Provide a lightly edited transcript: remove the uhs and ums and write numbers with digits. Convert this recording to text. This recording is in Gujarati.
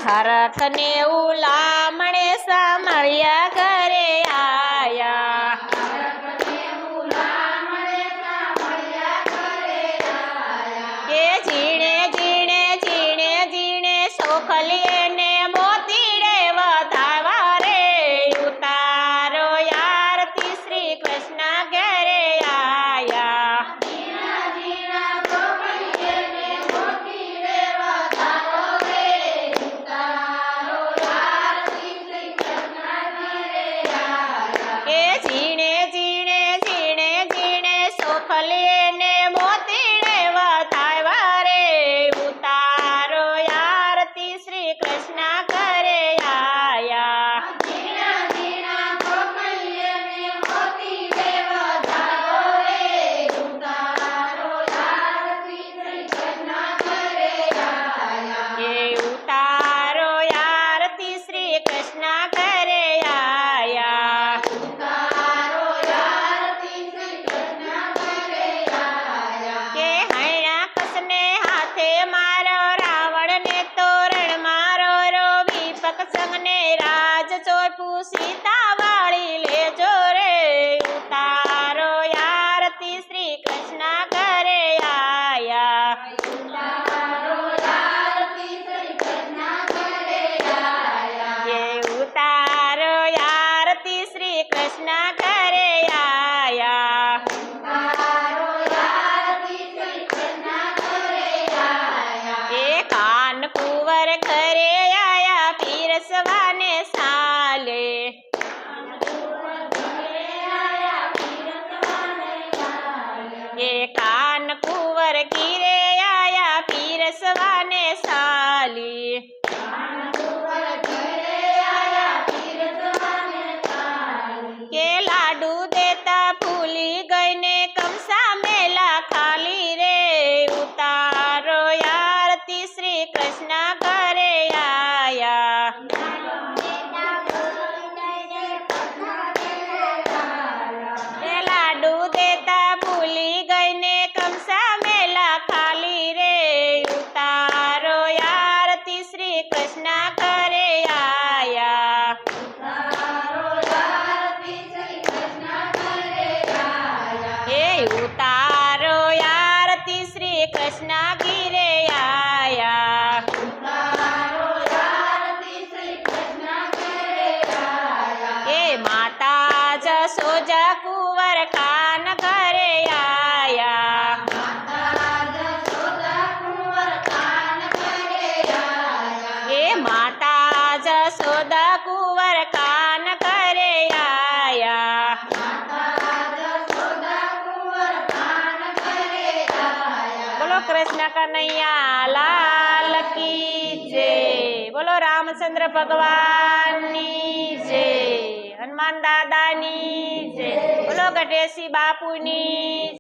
હરખ ને ઉલામણે સામળિયા ઘરે આયા કે ઝીણે ઝીણે ઝીણે ઝીણે સોખલીએ ને મોતીડે વધાવા રે ઉતારો આરતી શ્રી કૃષ્ણ ઘરે આયા કે ઝીણે ઝીણે ઝીણે ઝીણે સોખલીએ ને મોતીડે વધાવા રે ઉતારો આરતી શ્રી કૃષ્ણ ઘરે આયા એ ઉતારો આરતી શ્રી કૃષ્ણ ઘરે આયા કે હૈણા કસને હાથે મારો રાવણ ને તોરણ મારો રો વિપક સંગને રાજ ચોપું સીતા વાળી લેજો રે ઉતારો આરતી શ્રી કૃષ્ણ ઘરે આયા એ ઉતારો આરતી શ્રી કૃષ્ણ ઘરે આયા એ કાન કુંવર ઘરે આયા પીરસવાને સાલે એ કાન કુંવર ઘીરે આયા પીરસવાને સાલી કે લાડુ દેતા ભૂલી ગઈને કમસા મેલા ખાલી રે ઉતારો આરતી શ્રી કૃષ્ણ ઘરે આયા કે લાડુ દેતા ભૂલી ગઈને કમસા મેલા ખાલી રે ઉતારો આરતી શ્રી કૃષ્ણ ઘરે આયા એ ઉતારો આરતી શ્રી કૃષ્ણ ઘીરે આયા એ માતા જશોજા કુંવર કાન ઘરે આયા એ માતા જશોદા કુંવર કાન ઘરે આયા બોલો કૃષ્ણ કનૈયા લાલ કી જય બોલો રામચંદ્ર ભગવાનની જય હનુમાન દાદાની જય બોલો ગઢેશી બાપુની